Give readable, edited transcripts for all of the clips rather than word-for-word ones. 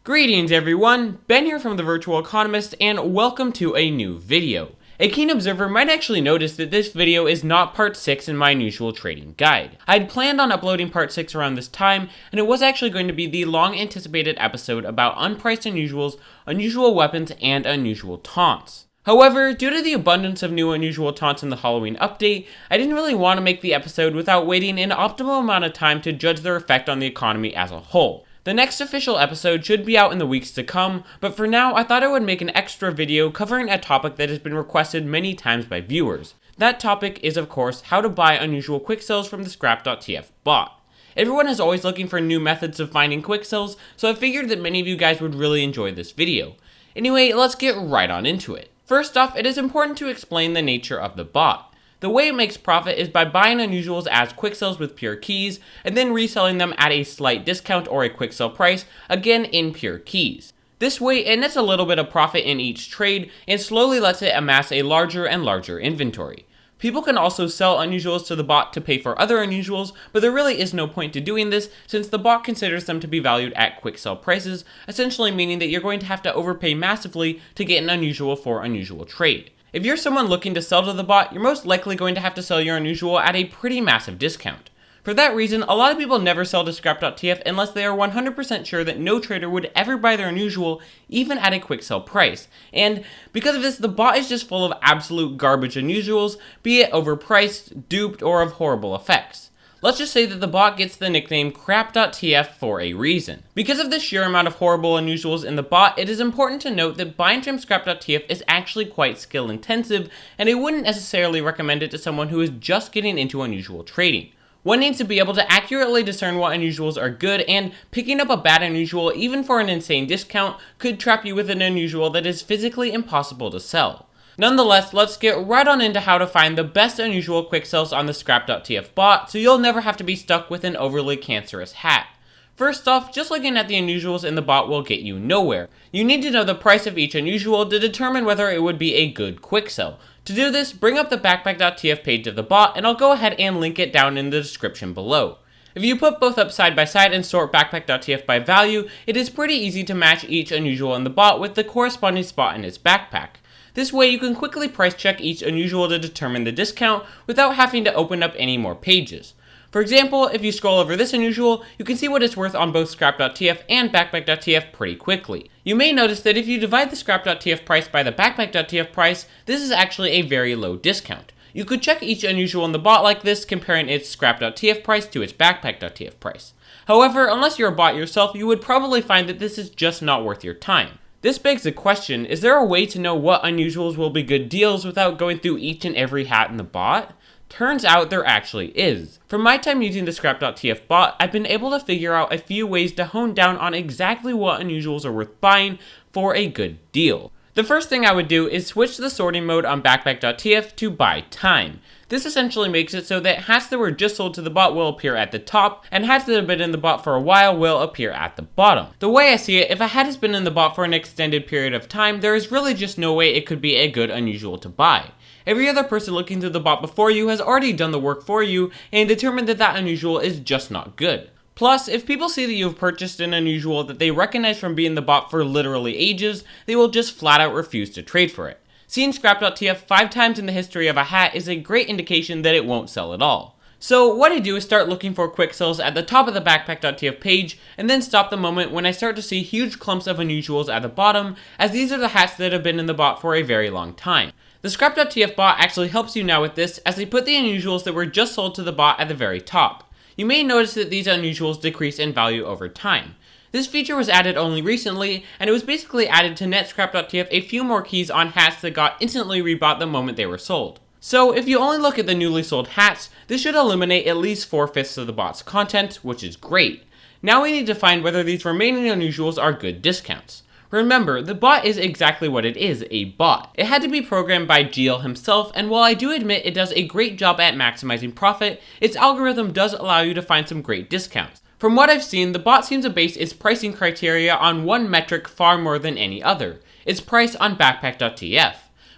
Greetings everyone, Ben here from TheVirtualEconomist, and welcome to a new video. A keen observer might actually notice that this video is not part 6 in my unusual trading guide. I'd planned on uploading part 6 around this time, and it was actually going to be the long anticipated episode about unpriced unusuals, unusual weapons, and unusual taunts. However, due to the abundance of new unusual taunts in the Halloween update, I didn't really want to make the episode without waiting an optimal amount of time to judge their effect on the economy as a whole. The next official episode should be out in the weeks to come, but for now I thought I would make an extra video covering a topic that has been requested many times by viewers. That topic is of course how to buy unusual Quicksells from the Scrap.tf bot. Everyone is always looking for new methods of finding Quicksells, so I figured that many of you guys would really enjoy this video. Anyway, let's get right on into it. First off, it is important to explain the nature of the bot. The way it makes profit is by buying unusuals as Quicksells with pure keys, and then reselling them at a slight discount or a Quicksell price, again in pure keys. This way, it nets a little bit of profit in each trade, and slowly lets it amass a larger and larger inventory. People can also sell unusuals to the bot to pay for other unusuals, but there really is no point to doing this since the bot considers them to be valued at Quicksell prices, essentially meaning that you're going to have to overpay massively to get an unusual for unusual trade. If you're someone looking to sell to the bot, you're most likely going to have to sell your unusual at a pretty massive discount. For that reason, a lot of people never sell to Scrap.tf unless they are 100% sure that no trader would ever buy their unusual, even at a Quicksell price. And because of this, the bot is just full of absolute garbage unusuals, be it overpriced, duped, or of horrible effects. Let's just say that the bot gets the nickname Scrap.tf for a reason. Because of the sheer amount of horrible unusuals in the bot, it is important to note that buying from Scrap.tf is actually quite skill intensive, and I wouldn't necessarily recommend it to someone who is just getting into unusual trading. One needs to be able to accurately discern what unusuals are good, and picking up a bad unusual even for an insane discount could trap you with an unusual that is physically impossible to sell. Nonetheless, let's get right on into how to find the best unusual Quicksells on the Scrap.tf bot so you'll never have to be stuck with an overly cancerous hat. First off, just looking at the unusuals in the bot will get you nowhere. You need to know the price of each unusual to determine whether it would be a good Quicksell. To do this, bring up the Backpack.tf page of the bot, and I'll go ahead and link it down in the description below. If you put both up side by side and sort Backpack.tf by value, it is pretty easy to match each unusual in the bot with the corresponding spot in its backpack. This way you can quickly price check each unusual to determine the discount without having to open up any more pages. For example, if you scroll over this unusual, you can see what it's worth on both Scrap.tf and Backpack.tf pretty quickly. You may notice that if you divide the Scrap.tf price by the Backpack.tf price, this is actually a very low discount. You could check each unusual in the bot like this, comparing its Scrap.tf price to its Backpack.tf price. However, unless you're a bot yourself, you would probably find that this is just not worth your time. This begs the question, is there a way to know what unusuals will be good deals without going through each and every hat in the bot? Turns out there actually is. From my time using the Scrap.tf bot, I've been able to figure out a few ways to hone down on exactly what unusuals are worth buying for a good deal. The first thing I would do is switch the sorting mode on Backpack.tf to by time. This essentially makes it so that hats that were just sold to the bot will appear at the top, and hats that have been in the bot for a while will appear at the bottom. The way I see it, if a hat has been in the bot for an extended period of time, there is really just no way it could be a good unusual to buy. Every other person looking through the bot before you has already done the work for you and determined that that unusual is just not good. Plus, if people see that you've purchased an unusual that they recognize from being the bot for literally ages, they will just flat out refuse to trade for it. Seeing Scrap.tf 5 times in the history of a hat is a great indication that it won't sell at all. So what I do is start looking for Quicksells at the top of the Backpack.tf page, and then stop the moment when I start to see huge clumps of unusuals at the bottom, as these are the hats that have been in the bot for a very long time. The Scrap.tf bot actually helps you now with this, as they put the unusuals that were just sold to the bot at the very top. You may notice that these unusuals decrease in value over time. This feature was added only recently, and it was basically added to net Scrap.tf a few more keys on hats that got instantly rebought the moment they were sold. So if you only look at the newly sold hats, this should eliminate at least 4/5 of the bot's content, which is great. Now we need to find whether these remaining unusuals are good discounts. Remember, the bot is exactly what it is, a bot. It had to be programmed by Geel himself, and while I do admit it does a great job at maximizing profit, its algorithm does allow you to find some great discounts. From what I've seen, the bot seems to base its pricing criteria on one metric far more than any other: its price on Backpack.tf.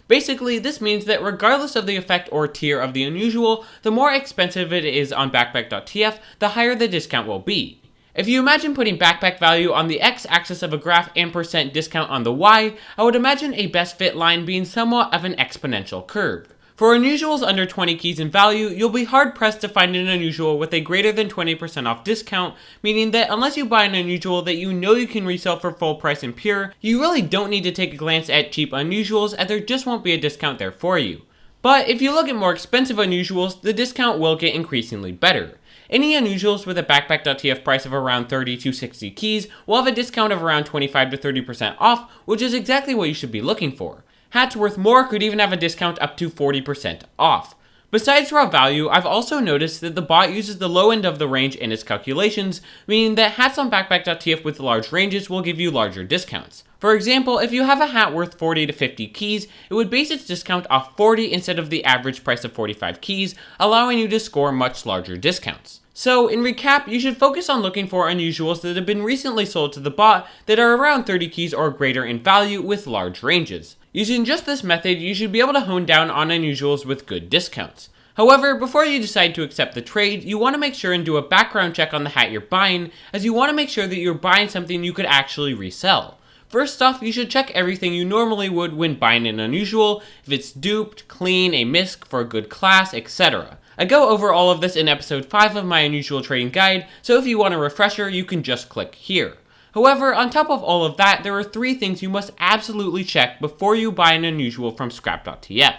Basically, this means that regardless of the effect or tier of the unusual, the more expensive it is on Backpack.tf, the higher the discount will be. If you imagine putting backpack value on the x-axis of a graph and percent discount on the y, I would imagine a best fit line being somewhat of an exponential curve. For unusuals under 20 keys in value, you'll be hard pressed to find an unusual with a greater than 20% off discount, meaning that unless you buy an unusual that you know you can resell for full price and pure, you really don't need to take a glance at cheap unusuals as there just won't be a discount there for you. But if you look at more expensive unusuals, the discount will get increasingly better. Any unusuals with a backpack.tf price of around 30 to 60 keys will have a discount of around 25 to 30% off, which is exactly what you should be looking for. Hats worth more could even have a discount up to 40% off. Besides raw value, I've also noticed that the bot uses the low end of the range in its calculations, meaning that hats on backpack.tf with large ranges will give you larger discounts. For example, if you have a hat worth 40 to 50 keys, it would base its discount off 40 instead of the average price of 45 keys, allowing you to score much larger discounts. So, in recap, you should focus on looking for unusuals that have been recently sold to the bot that are around 30 keys or greater in value with large ranges. Using just this method, you should be able to hone down on unusuals with good discounts. However, before you decide to accept the trade, you want to make sure and do a background check on the hat you're buying, as you want to make sure that you're buying something you could actually resell. First off, you should check everything you normally would when buying an unusual, if it's duped, clean, a misc for a good class, etc. I go over all of this in episode 5 of my unusual trading guide, so if you want a refresher, you can just click here. However, on top of all of that, there are 3 things you must absolutely check before you buy an unusual from Scrap.tf.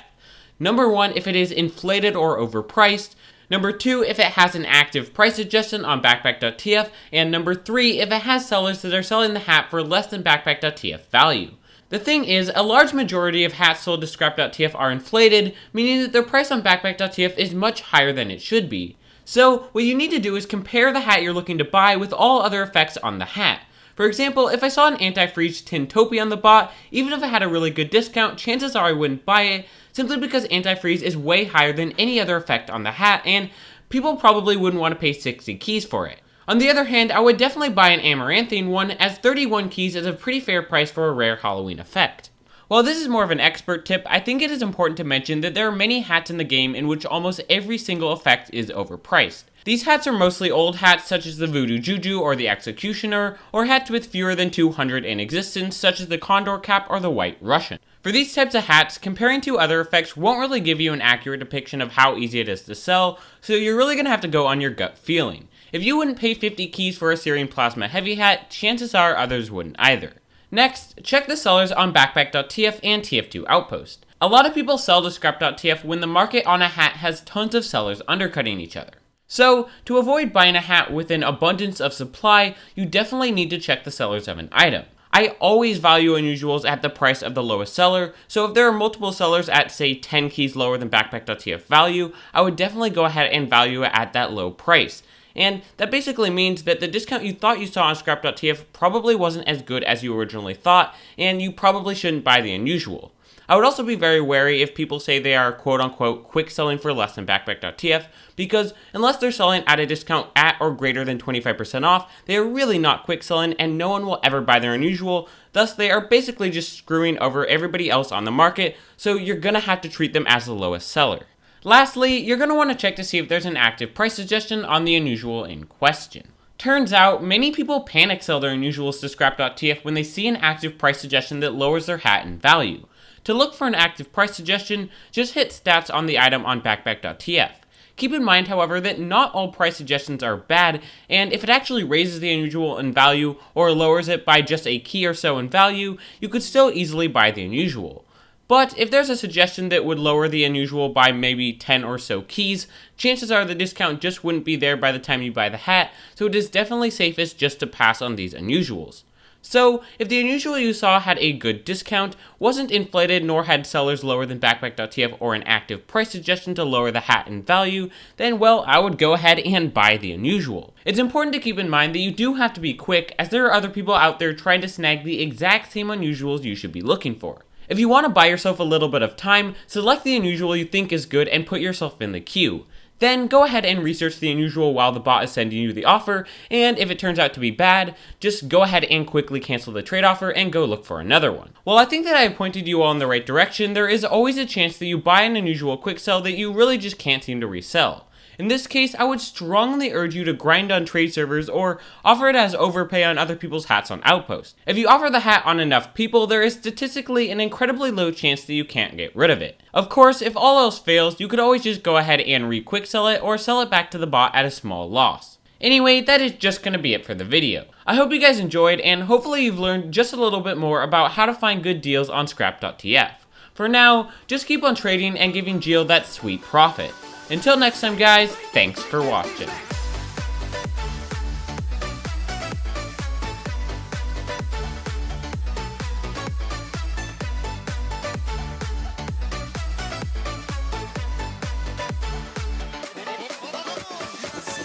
Number 1, if it is inflated or overpriced. Number 2, if it has an active price suggestion on backpack.tf. And number 3, if it has sellers that are selling the hat for less than backpack.tf value. The thing is, a large majority of hats sold to Scrap.tf are inflated, meaning that their price on backpack.tf is much higher than it should be. So, what you need to do is compare the hat you're looking to buy with all other effects on the hat. For example, if I saw an anti-freeze Tintopy on the bot, even if it had a really good discount, chances are I wouldn't buy it, simply because anti-freeze is way higher than any other effect on the hat, and people probably wouldn't want to pay 60 keys for it. On the other hand, I would definitely buy an amaranthine one, as 31 keys is a pretty fair price for a rare Halloween effect. While this is more of an expert tip, I think it is important to mention that there are many hats in the game in which almost every single effect is overpriced. These hats are mostly old hats such as the Voodoo Juju or the Executioner, or hats with fewer than 200 in existence such as the Condor Cap or the White Russian. For these types of hats, comparing to other effects won't really give you an accurate depiction of how easy it is to sell, so you're really going to have to go on your gut feeling. If you wouldn't pay 50 keys for a Syrian Plasma Heavy hat, chances are others wouldn't either. Next, check the sellers on backpack.tf and TF2 Outpost. A lot of people sell to Scrap.tf when the market on a hat has tons of sellers undercutting each other. So, to avoid buying a hat with an abundance of supply, you definitely need to check the sellers of an item. I always value unusuals at the price of the lowest seller, so if there are multiple sellers at say 10 keys lower than backpack.tf value, I would definitely go ahead and value it at that low price. And that basically means that the discount you thought you saw on Scrap.tf probably wasn't as good as you originally thought, and you probably shouldn't buy the unusual. I would also be very wary if people say they are quote-unquote quick selling for less than backpack.tf, because unless they're selling at a discount at or greater than 25% off, they are really not quick selling and no one will ever buy their unusual, thus they are basically just screwing over everybody else on the market, so you're gonna have to treat them as the lowest seller. Lastly, you're gonna want to check to see if there's an active price suggestion on the unusual in question. Turns out, many people panic sell their unusuals to Scrap.tf when they see an active price suggestion that lowers their hat in value. To look for an active price suggestion, just hit stats on the item on backpack.tf. Keep in mind, however, that not all price suggestions are bad, and if it actually raises the unusual in value or lowers it by just a key or so in value, you could still easily buy the unusual. But if there's a suggestion that would lower the unusual by maybe 10 or so keys, chances are the discount just wouldn't be there by the time you buy the hat, so it is definitely safest just to pass on these unusuals. So, if the unusual you saw had a good discount, wasn't inflated nor had sellers lower than backpack.tf or an active price suggestion to lower the hat in value, then well, I would go ahead and buy the unusual. It's important to keep in mind that you do have to be quick, as there are other people out there trying to snag the exact same unusuals you should be looking for. If you want to buy yourself a little bit of time, select the unusual you think is good and put yourself in the queue. Then go ahead and research the unusual while the bot is sending you the offer, and if it turns out to be bad, just go ahead and quickly cancel the trade offer and go look for another one. While I think that I have pointed you all in the right direction, there is always a chance that you buy an unusual quick sell that you really just can't seem to resell. In this case, I would strongly urge you to grind on trade servers or offer it as overpay on other people's hats on Outpost. If you offer the hat on enough people, there is statistically an incredibly low chance that you can't get rid of it. Of course, if all else fails, you could always just go ahead and re-quicksell it or sell it back to the bot at a small loss. Anyway, that is just going to be it for the video. I hope you guys enjoyed, and hopefully you've learned just a little bit more about how to find good deals on Scrap.tf. For now, just keep on trading and giving Geel that sweet profit. Until next time guys, thanks for watching.